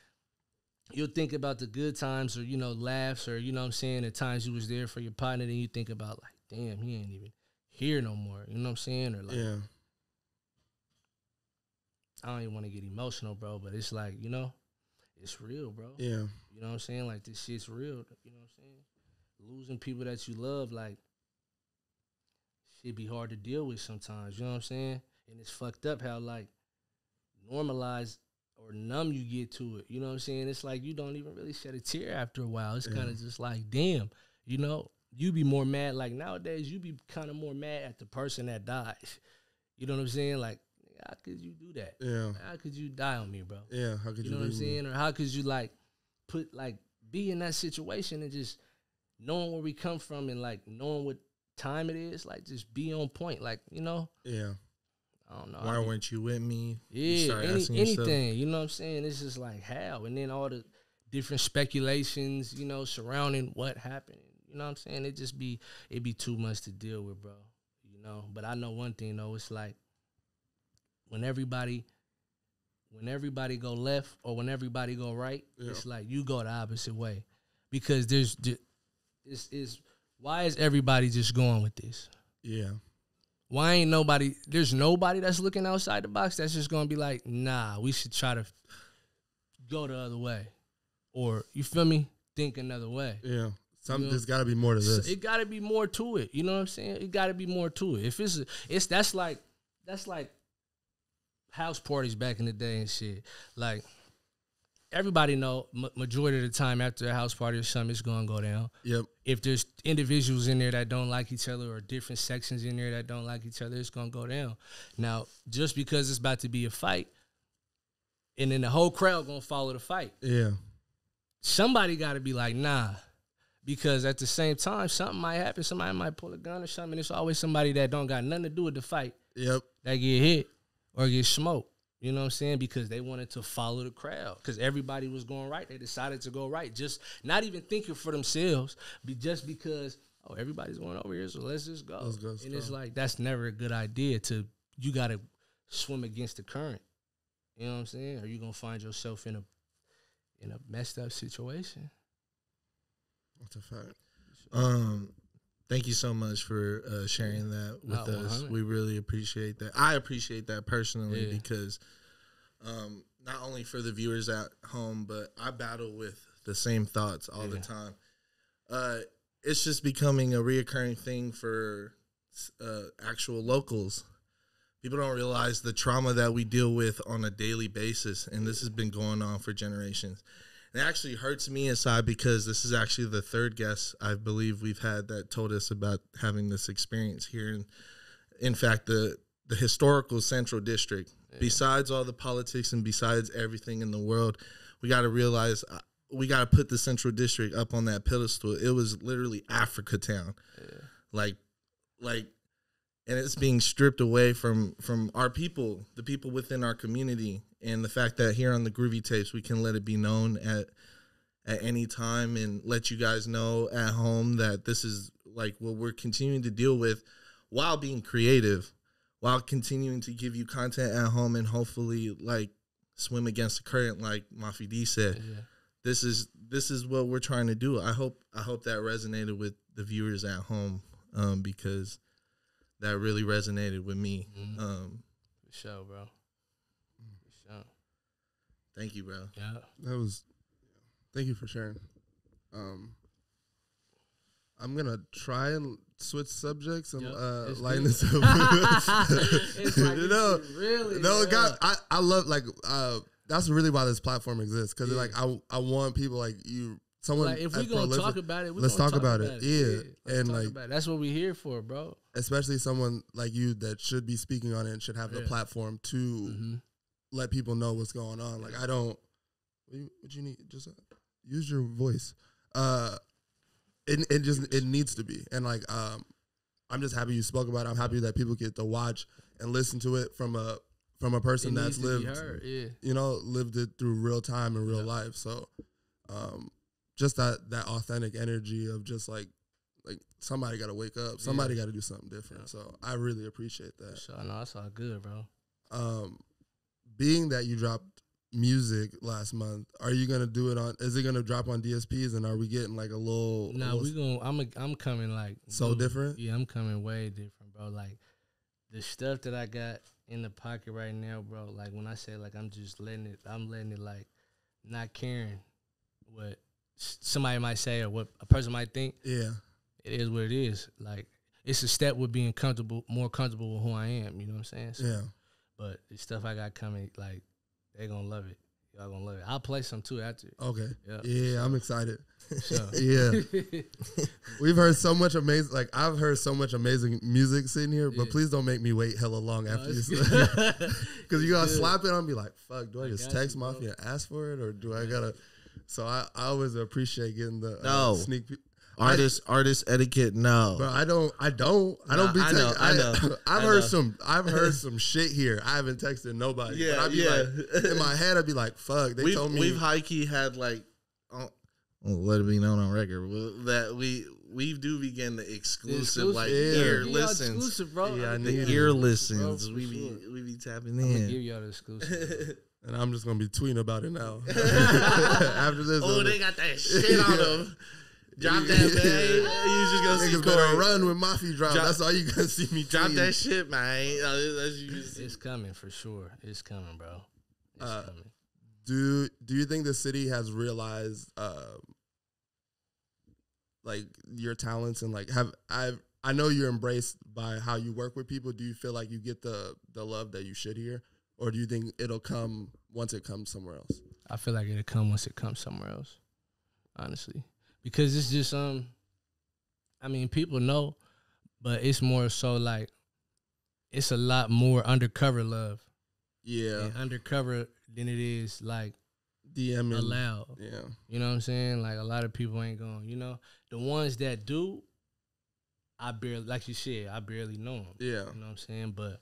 you'll think about the good times or, you know, laughs or, you know what I'm saying, the times you was there for your partner, then you think about like, damn, he ain't even here no more. You know what I'm saying? Or like, I don't even want to get emotional, bro, but it's like, you know, it's real, bro. Yeah. You know what I'm saying? Like, this shit's real. You know what I'm saying? Losing people that you love, like, shit be hard to deal with sometimes. You know what I'm saying? And it's fucked up how, like, normalized or numb you get to it. You know what I'm saying? It's like you don't even really shed a tear after a while. It's kind of just like, damn, you know, you be more mad. Like nowadays, you be kind of more mad at the person that died. You know what I'm saying? Like, how could you do that? Yeah. How could you die on me, bro? Yeah, how could you know what I'm saying? Or how could you like be in that situation and just knowing where we come from and like knowing what time it is, like just be on point. Like, you know? Yeah. I don't know. Why weren't you with me? Yeah, anything. You know what I'm saying? It's just like how. And then all the different speculations, you know, surrounding what happened. You know what I'm saying? It'd be too much to deal with, bro. You know? But I know one thing, though. It's like when everybody go left or when everybody go right, it's like you go the opposite way. Because why is everybody just going with this? Yeah. Why ain't there's nobody that's looking outside the box that's just going to be like, nah, we should try to go the other way. Or, you feel me? Think another way. Yeah. There's got to be more to this. It got to be more to it. You know what I'm saying? It got to be more to it. If that's like house parties back in the day and shit. Like, everybody know majority of the time after a house party or something, it's going to go down. Yep. If there's individuals in there that don't like each other or different sections in there that don't like each other, it's going to go down. Now, just because it's about to be a fight, and then the whole crowd going to follow the fight. Yeah. Somebody got to be like, nah. Because at the same time, something might happen. Somebody might pull a gun or something. And it's always somebody that don't got nothing to do with the fight. Yep. That get hit or get smoked. You know what I'm saying? Because they wanted to follow the crowd. Because everybody was going right. They decided to go right. Just not even thinking for themselves. Just because, everybody's going over here, so let's just go. And it's like, that's never a good idea. You got to swim against the current. You know what I'm saying? Or you're going to find yourself in a messed up situation. That's a fact. Thank you so much for sharing that with us. 100. We really appreciate that. I appreciate that personally because not only for the viewers at home, but I battle with the same thoughts all the time. It's just becoming a reoccurring thing for actual locals. People don't realize the trauma that we deal with on a daily basis, and this has been going on for generations. It actually hurts me inside because this is actually the third guest I believe we've had that told us about having this experience here. In fact, the historical Central District, besides all the politics and besides everything in the world, we got to realize we got to put the Central District up on that pedestal. It was literally Africa town. Yeah. Like, and it's being stripped away from our people, the people within our community. And the fact that here on the Groovy Tapes, we can let it be known at any time and let you guys know at home that this is like what we're continuing to deal with while being creative, while continuing to give you content at home and hopefully like swim against the current, like Mafi D said. Yeah. This is what we're trying to do. I hope that resonated with the viewers at home because that really resonated with me. Mm-hmm. For sure, bro. Thank you, bro. Yeah, thank you for sharing. I'm gonna try and switch subjects and lighten this up. It's like really, no, God, I love like that's really why this platform exists because like I want people like you. Someone like if we're gonna talk about it, let's talk about it. Yeah, and like that's what we're here for, bro. Especially someone like you that should be speaking on it and should have the platform to let people know what's going on. Like I don't. What you need? Just use your voice. It needs to be. And like I'm just happy you spoke about it. I'm happy that people get to watch and listen to it from a person that's lived, you know, lived it through real time and real life. So just that authentic energy of just like somebody got to wake up, somebody got to do something different. So I really appreciate that. So no, it's all good, bro. Being that you dropped music last month, are you gonna do it on? Is it gonna drop on DSPs? And are we getting like a little? No, we gonna. I'm coming like so different. Yeah, I'm coming way different, bro. Like the stuff that I got in the pocket right now, bro. Like when I say like I'm letting it like not caring what somebody might say or what a person might think. Yeah, it is what it is. Like it's a step with being more comfortable with who I am. You know what I'm saying? So, yeah. But the stuff I got coming, like they gonna love it. Y'all gonna love it. I'll play some too after. Okay. Yep. Yeah, I'm excited. So. Yeah. We've heard so much amazing, like I've heard so much amazing music sitting here, but please don't make me wait hella long after this. Because you gotta slap it on me like, fuck, do I just text Mafi and ask for it or do I gotta? So I always appreciate getting the sneak peek. Artist etiquette, no. But I don't be texting. I know. I've heard some shit here. I haven't texted nobody. Yeah, but I'd be like, in my head, I'd be like, fuck. They told me we've high key had like, let it be known on record that we do begin the exclusive like ear listens, exclusive, bro. Yeah, the ear listens. We be tapping in. I'm gonna give y'all the exclusive. And I'm just gonna be tweeting about it now. After this, they got that shit on them. Drop that, man. You just gonna see better run when Mafi drop. That's all you gonna see me drop tweeting. that shit, man. It's coming for sure. It's coming, bro. It's coming. Do you think the city has realized like your talents and like I know you're embraced by how you work with people. Do you feel like you get the love that you should hear, or do you think it'll come once it comes somewhere else? I feel like it'll come once it comes somewhere else. Honestly. Because it's just I mean, people know, but it's more so like it's a lot more undercover love. Yeah, and undercover than it is like DMing allowed. Yeah, you know what I'm saying? Like a lot of people ain't going. You know, the ones that do, I barely, like you said, I barely know them. Yeah, you know what I'm saying? But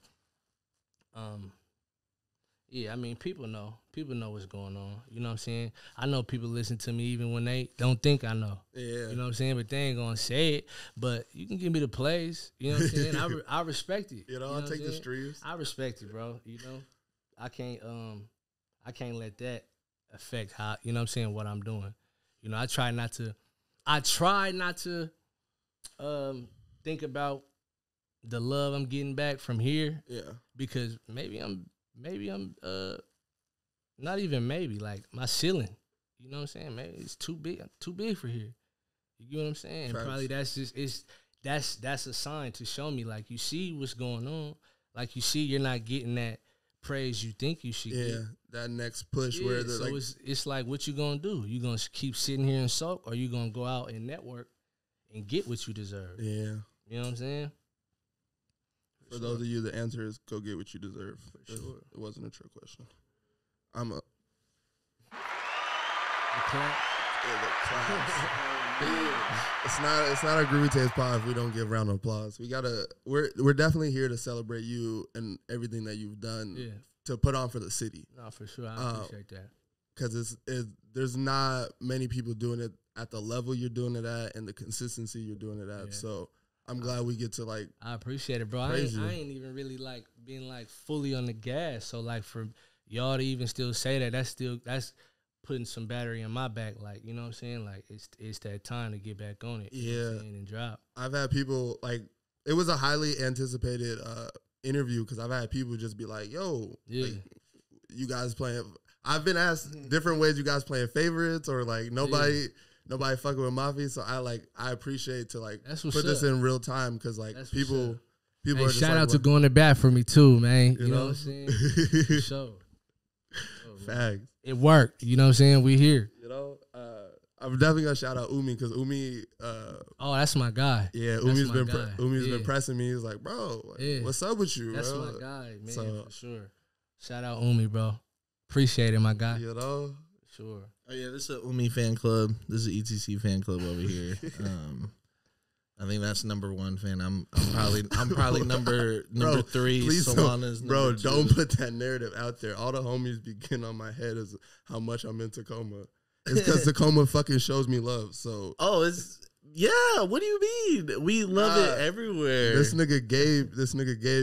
yeah, I mean, people know what's going on. You know what I'm saying? I know people listen to me even when they don't think I know. Yeah. You know what I'm saying? But they ain't gonna say it. But you can give me the plays. You know what I'm saying? I respect it. You know, I'll take the streams. I respect it, bro. You know? I can't let that affect how, you know what I'm saying, what I'm doing. You know, I try not to think about the love I'm getting back from here. Yeah. Because maybe I'm not even maybe, like my ceiling, you know what I'm saying? Maybe it's too big for here. You know what I'm saying? Trust. Probably that's a sign to show me, like, you see what's going on, like you see you're not getting that praise you think you should get. Yeah, that next push where the so it's like, what you gonna do? You gonna keep sitting here and sulk, or you gonna go out and network and get what you deserve? Yeah, you know what I'm saying? For those of you, the answer is go get what you deserve. For sure. It wasn't a trick question. I'm a. The clap. Yeah, the claps. It's not a Groovy Tapes pod if we don't give round of applause. We're definitely here to celebrate you and everything that you've done to put on for the city. No, for sure. I appreciate that. Because there's not many people doing it at the level you're doing it at and the consistency you're doing it at. Yeah. So I'm glad we get to like. I appreciate it, bro. I ain't even really like being like fully on the gas. So like for y'all to even still say that, that's putting some battery in my back. Like, you know what I'm saying? Like it's that time to get back on it. Yeah, you know what I'm saying, and drop. I've had people like, it was a highly anticipated interview because I've had people just be like, "Yo, like, you guys playing?" I've been asked different ways you guys playing favorites or like nobody fucking with Mafi. So I appreciate to like put this in real time because like people are just shout like, out to going to bat for me too, man. You know what I'm saying? For sure. Facts. It worked. You know what I'm saying? We here. You know, I'm definitely gonna shout out Umi because Umi. Oh, that's my guy. Yeah, Umi's been pressing me. He's like, bro, what's up with you? That's bro? My guy, man, for sure. Shout out Umi, bro. Appreciate it, my guy. You know, Sure. Oh yeah, this is a Umi fan club. This is an ETC fan club over here. I think that's number 1 fan. I'm probably number 3. Please Solana's bro, number 2. don't put that narrative out there. All the homies be getting on my head is how much I'm in Tacoma. It's because Tacoma fucking shows me love. So Yeah, what do you mean? We love it everywhere. This nigga Gabe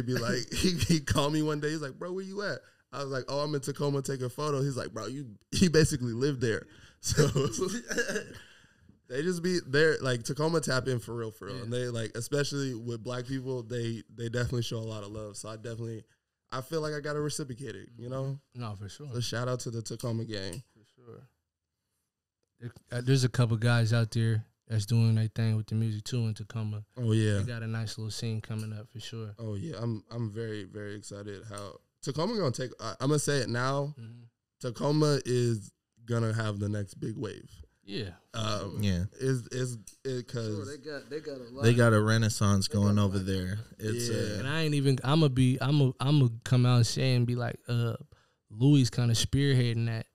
be like, he called me one day. He's like, bro, where you at? I was like, oh, I'm in Tacoma taking photos. He's like, bro, he basically lived there. So they just be there, like Tacoma tap in for real. Yeah. And they like, especially with black people, they definitely show a lot of love. So I feel like I gotta reciprocate it, you know? No, for sure. So shout out to the Tacoma gang. For sure. There's a couple guys out there that's doing their thing with the music too in Tacoma. Oh yeah. They got a nice little scene coming up for sure. Oh yeah. I'm very, very excited how Tacoma gonna take, I'm gonna say it now. Mm-hmm. Tacoma is gonna have the next big wave. Yeah. Is because they got a renaissance going over there. It's and I ain't even. I'm gonna come out and say and be like, Louis kind of spearheading that.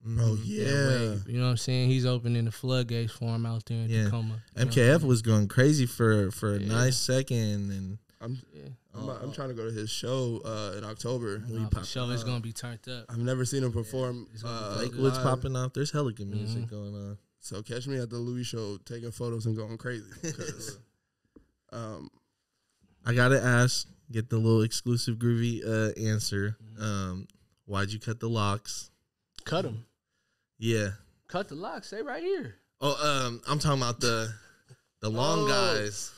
Oh yeah, wave. You know what I'm saying? He's opening the floodgates for him out there in Tacoma. MKF was going crazy for a nice second, and I'm trying to go to his show in October. The show is gonna be turned up. I've never seen him perform. Lakewood's popping off. There's hella good music going on. So catch me at the Louis show, taking photos and going crazy. I gotta ask, get the little exclusive Groovy answer. Why'd you cut the locks? Cut them. Yeah. Cut the locks. They right here. Oh, I'm talking about the long guys.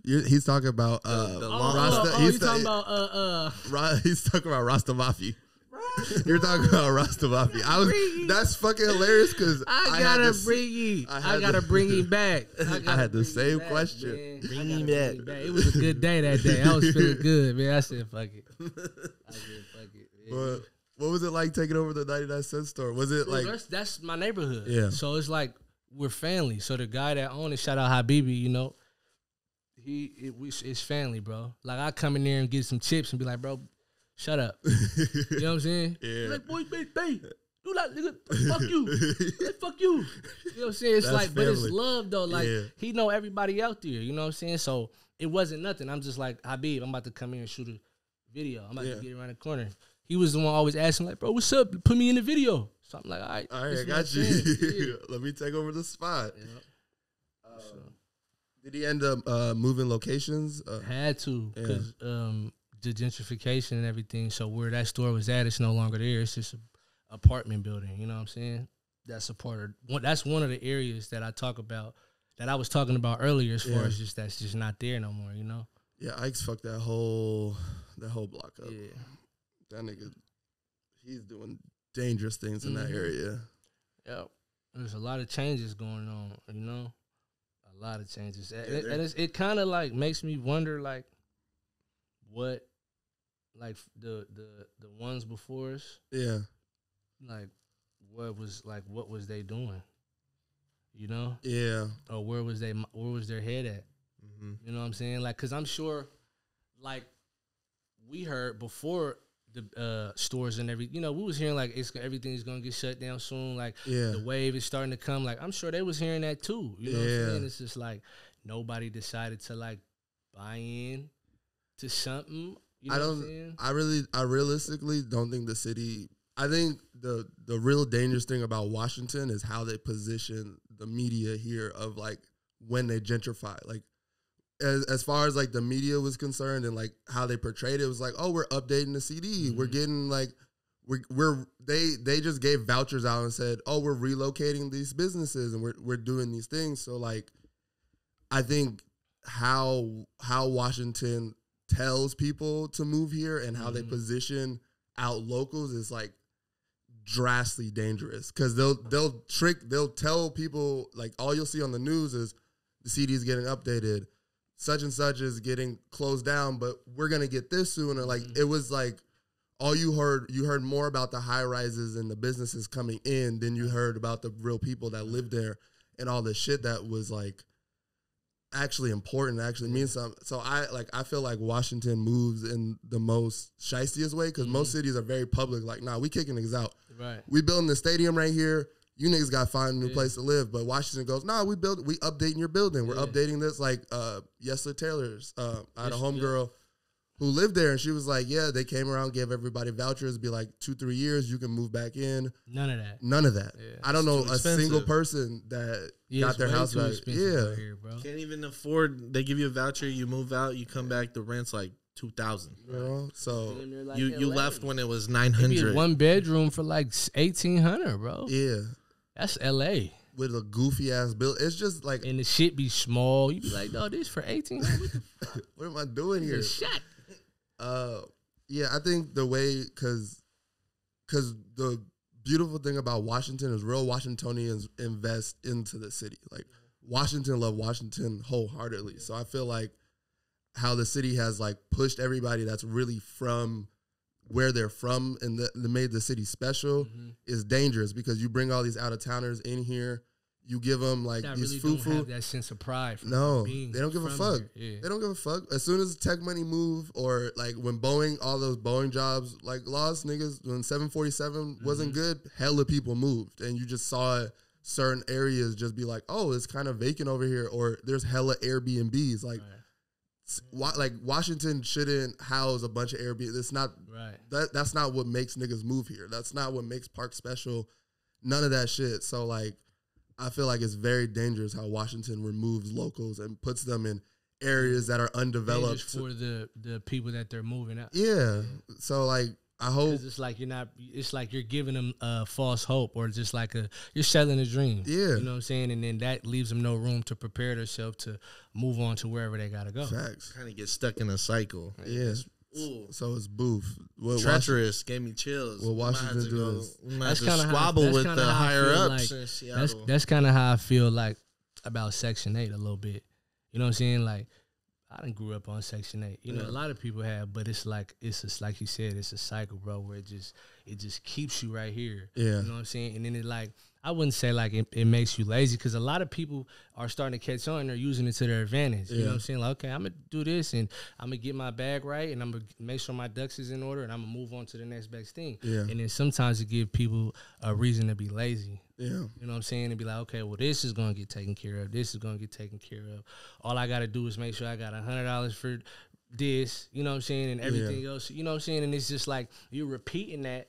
He's talking about the long Rasta. He's talking about He's talking about Rasta Mafi. You're talking about Rasta Mafi. That's fucking hilarious because I gotta bring him back. I had the same question. Bring him back. It was a good day that day. I was feeling good, man. I said, fuck it. But what was it like taking over the 99-cent store? Was it like that's my neighborhood? Yeah. So it's like we're family. So the guy that owned it, shout out Habibi, you know, it's family, bro. Like I come in there and get some chips and be like, bro, shut up. You know what I'm saying? Yeah. Like, boy, baby, do that, nigga. Fuck you. Like, fuck you. You know what I'm saying? It's That's like, family. but it's love though. Like he know everybody out there. You know what I'm saying? So it wasn't nothing. I'm just like, Habib, I'm about to come here and shoot a video. I'm about to get around the corner. He was the one always asking, like, bro, what's up? Put me in the video. So I'm like, all right, I got you. Yeah. Let me take over the spot. Yeah. Did he end up moving locations? Had to, because the gentrification and everything. So where that store was at, it's no longer there. It's just an apartment building. You know what I'm saying? That's a part of. That's one of the areas that I talk about, that I was talking about earlier. As far as that's just not there no more. You know? Yeah, Ike's fucked that whole block up. Yeah. That nigga, he's doing dangerous things in that area. Yeah, there's a lot of changes going on, you know, a lot of changes, and it kind of like makes me wonder, like, what, like the ones before us, like what was they doing, you know, or where was their head at, you know what I'm saying, like, cause I'm sure, like, we heard before the stores and everything, you know, we was hearing like everything's gonna get shut down soon, like the wave is starting to come, like I'm sure they was hearing that too, you know what I'm saying? It's just like nobody decided to like buy in to something, you know what I'm saying? I realistically don't think the city, I think the real dangerous thing about Washington is how they position the media here of like when they gentrify, like as far as like the media was concerned and like how they portrayed it, was like, oh, we're updating the CD. We're getting like, they just gave vouchers out and said, oh, we're relocating these businesses and we're doing these things. So like, I think how Washington tells people to move here and how they position out locals is like drastically dangerous, because they'll tell people like, all you'll see on the news is the CD is getting updated, such and such is getting closed down, but we're gonna get this soon. Or like it was like all you heard more about the high rises and the businesses coming in than you heard about the real people that lived there and all the shit that was like actually important, actually means something. So I feel like Washington moves in the most shiestiest way, because most cities are very public, like, nah, we kicking niggas out. Right. We building the stadium right here. you niggas got to find a new place to live. But Washington goes, nah, we updating your building. We're updating this. Like, Yesler Taylor's. I had a homegirl who lived there, and she was like, yeah, they came around, gave everybody vouchers, be like 2-3 years, you can move back in. None of that. None of that. Yeah. I don't know Too a expensive. single person that got their house back. Yeah, here, bro. Can't even afford. They give you a voucher, you move out, you come back, the rent's like $2,000. You know? So Like you left when it was Maybe $900. 1 bedroom for like $1,800, bro. yeah, That's LA. with a goofy ass build, it's just like, And the shit be small. You be like, no, this for $1,800. what am I doing here? Shot. Yeah, I think the way, cause the beautiful thing about Washington is real Washingtonians invest into the city. Like, Washington love Washington wholeheartedly. So I feel like how the city has like pushed everybody that's really from where they're from and they made the city special is dangerous, because you bring all these out of towners in here, you give them like That these really don't foo-foo. have that sense of pride. From No, being they don't give a from fuck. here. Yeah. They don't give a fuck. As soon as tech money move, or like when Boeing, all those Boeing jobs like lost, niggas, when 747 wasn't good, hella people moved, and you just saw certain areas just be like, oh, it's kind of vacant over here, or there's hella Airbnbs. Like, like Washington shouldn't house a bunch of Airbnb. It's not that's not what makes niggas move here. That's not what makes Park special. None of that shit. So like, I feel like it's very dangerous how Washington removes locals and puts them in areas that are undeveloped for the people that they're moving out. Yeah. So like, I hope it's like it's like you're giving them false hope, or just like you're selling a dream. Yeah. You know what I'm saying? And then that leaves them no room to prepare themselves to move on to wherever they gotta go. Facts. Kind of get stuck in a cycle. Yeah. Ooh. So it's boof. What Treacherous, gave me chills. What Washington do is that's kind of squabble with the higher ups in Seattle. That's kind of how I feel like about Section 8 a little bit. You know what I'm saying? Like, I done grew up on Section 8. You know, a lot of people have, but it's just like you said, it's a cycle, bro, where it just keeps you right here. Yeah. You know what I'm saying? And then it like, I wouldn't say like it makes you lazy, because a lot of people are starting to catch on and they're using it to their advantage. You know what I'm saying? Like, okay, I'm going to do this and I'm going to get my bag right and I'm going to make sure my ducks is in order and I'm going to move on to the next best thing. Yeah. And then sometimes it gives people a reason to be lazy. Yeah. You know what I'm saying? And be like, okay, well, this is going to get taken care of. This is going to get taken care of. All I got to do is make sure I got $100 for this, you know what I'm saying, and everything else. You know what I'm saying? And it's just like you're repeating that,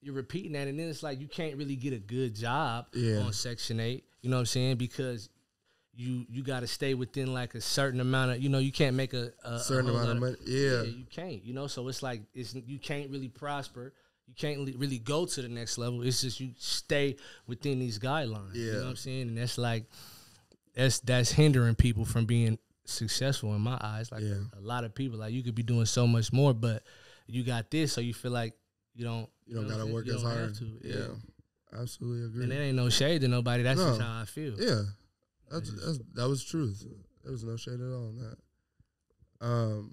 and then it's like you can't really get a good job on Section 8, you know what I'm saying, because you got to stay within like a certain amount of, you know, you can't make a certain amount of money. Yeah, you can't, you know, so it's like you can't really prosper. You can't really go to the next level. It's just you stay within these guidelines. Yeah. You know what I'm saying? And that's like that's hindering people from being successful in my eyes. Like a lot of people, like you could be doing so much more, but you got this, so you feel like you don't gotta work as hard. Yeah, absolutely agree. And there ain't no shade to nobody. That's just how I feel. Yeah, that was truth. There was no shade at all on that.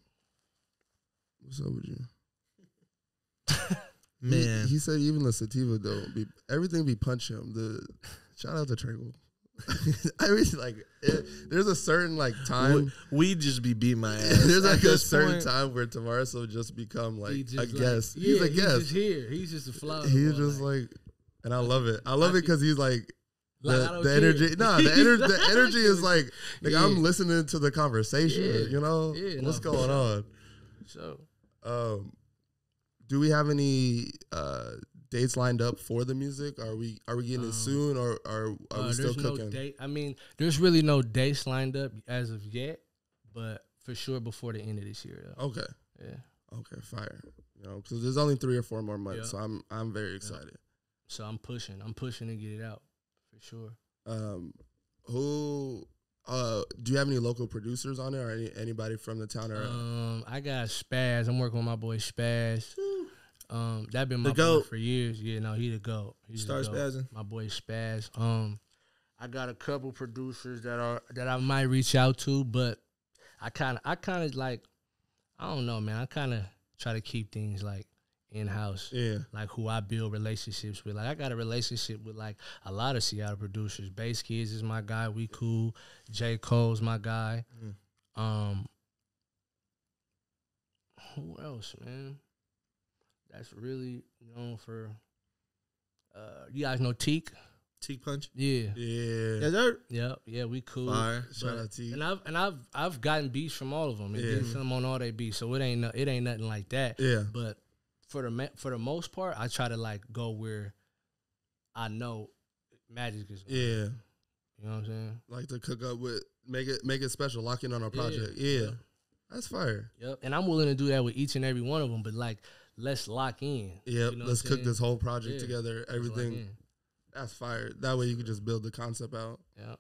What's up with you? Man, he said even the sativa though, everything be punch him. Shout out to Trinkle. I really like it. There's a certain like time we just be beating my ass. There's like a this certain point, time where Tavares will just become like a like, guest. Yeah, he's a guest. Just here. He's just a flower. He's just like, and I love it. I love it because he's like the care. energy. No, the energy is like I'm listening to the conversation. You know what's going on. So, do we have any dates lined up for the music? Are we getting it soon, or are we still cooking? No date. I mean, there's really no dates lined up as of yet, but for sure before the end of this year, though. Okay. Yeah. Okay. Fire. You know, because there's only 3 or 4 more months, so I'm very excited. So I'm pushing to get it out for sure. Who? Do you have any local producers on there, or anybody from the town? Or I got Spaz. I'm working with my boy Spaz. That been my boy GOAT for years. Yeah, no, he the GOAT. Start spazzing. My boy Spaz. I got a couple producers that I might reach out to, but I kind of like, I don't know, man. I kind of try to keep things like in-house. Yeah. Like who I build relationships with. Like I got a relationship with like a lot of Seattle producers. Bass Kids is my guy. We cool. J. Cole's my guy. Who else, man? That's really known for, you guys know Teak? Teak Punch. Yeah. Yeah. Yeah, they're Yeah, we cool. fire. Shout out to you. And I've gotten beats from all of them and did some on all their beats, so it ain't nothing like that. Yeah. But for the most part, I try to like go where I know magic is. Yeah. You know what I'm saying? Like to cook up with, make it special, lock in on our project. Yeah. That's fire. Yep. And I'm willing to do that with each and every one of them, but like, let's lock in. Yep. You know Let's what I'm cook saying? this whole project Yeah. together. Let's lock Everything. in. That's fire. That way you can just build the concept out. Yeah.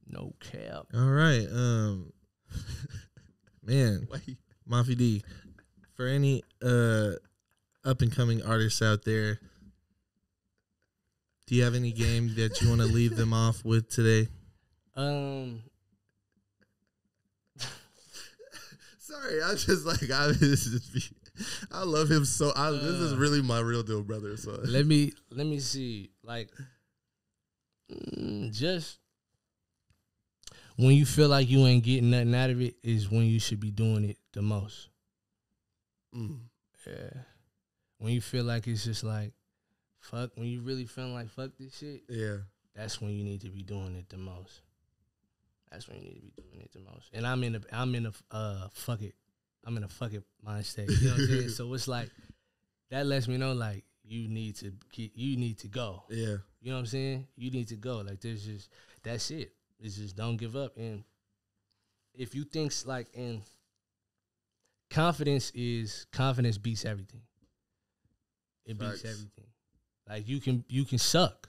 No cap. All right. Man, Wait. Mafi D, for any up and coming artists out there, do you have any game that you want to leave them off with today? Sorry, I just like I love him so. This is really my real deal, brother. So Let me see. Like, just when you feel like you ain't getting nothing out of it is when you should be doing it the most. Yeah. When you feel like it's just like, fuck, when you really feeling like fuck this shit, yeah, that's when you need to be doing it the most. That's when you need to be doing it the most. And I'm in a fuck it mind state. You know what I'm saying? So it's like that lets me know like you need to go. yeah, You know what I'm saying? You need to go. Like that's it. It's just don't give up. And if you think like and confidence beats everything. It beats everything. Like you can suck.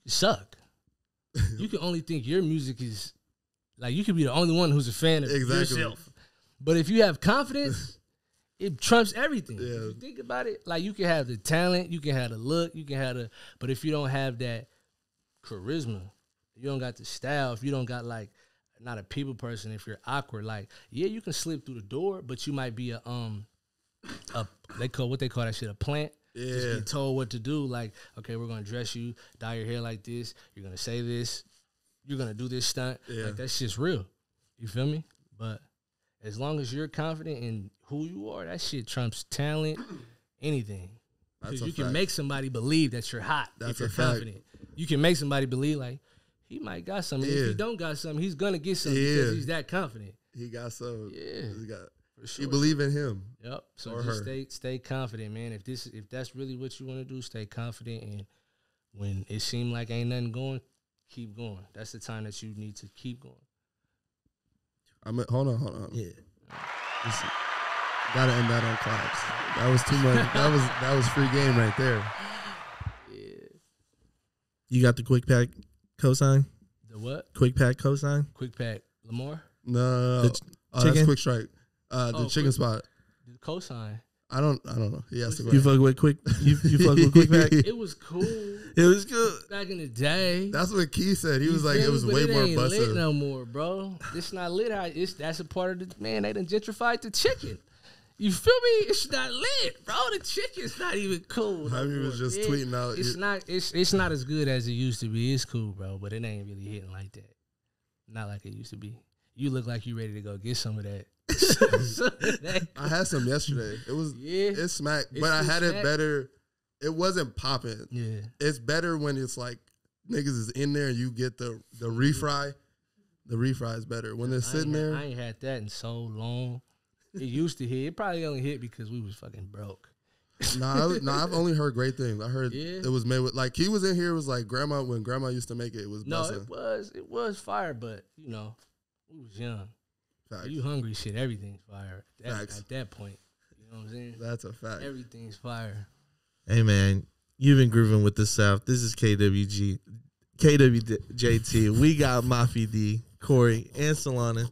You suck. You can only think your music is like you can be the only one who's a fan of yourself. But if you have confidence, it trumps everything. Yeah. If you think about it, like you can have the talent, you can have the look, you can have but if you don't have that charisma, you don't got the style, if you don't got like not a people person, if you're awkward, like yeah, you can slip through the door, but you might be a they call that shit a plant. yeah. Just get told what to do. Like, okay, we're gonna dress you, dye your hair like this. You're gonna say this. You're gonna do this stunt. Yeah. Like that shit's real. You feel me? But as long as you're confident in who you are, that shit trumps talent, anything. Because you can make somebody believe that you're hot if you're confident. You can make somebody believe like he might got something. If he don't got something, he's gonna get something because he's that confident. He got some. Yeah. For sure. You believe in him. Yep. So just stay confident, man. If that's really what you want to do, stay confident. And when it seems like ain't nothing going, keep going. That's the time that you need to keep going. Hold on. Yeah. Gotta end that on claps. That was too much. that was free game right there. Yeah. You got the Quick Pack cosign? The what? Quick Pack cosign? Quick Pack. Lamar? No. The That's chicken? Quick Strike. The chicken spot. The cosign. I don't know. He asked the You question. fuck with Quick? You fuck with Quick Pack? It was cool It was good. back in the day. That's what Key said. He You was like, feel it was me? But way it more ain't lit busted. no more, bro. It's not lit. That's a part of the man. They done gentrified the chicken. You feel me? It's not lit, bro. The chicken's not even cool. Jaime was just tweeting out. It's not as good as it used to be. It's cool, bro, but it ain't really hitting like that. Not like it used to be. You look like you ready to go get some of that. I had some yesterday. It was it smacked, but I had it better. It wasn't popping. Yeah, it's better when it's like niggas is in there and you get the refry. The refry is better when they're sitting there. I ain't had that in so long. It used to hit. It probably only hit because we was fucking broke. I've only heard great things. I heard it was made with like he was in here. It was like grandma when grandma used to make it. It was bussin'. It was fire, but you know we was young. Facts. You hungry shit? Everything's fire. Facts. At that point, you know what I'm saying? That's a fact. Everything's fire. Hey, man. You've been grooving with the South. This is KWJT. We got Mafi D, Corey, and Solana.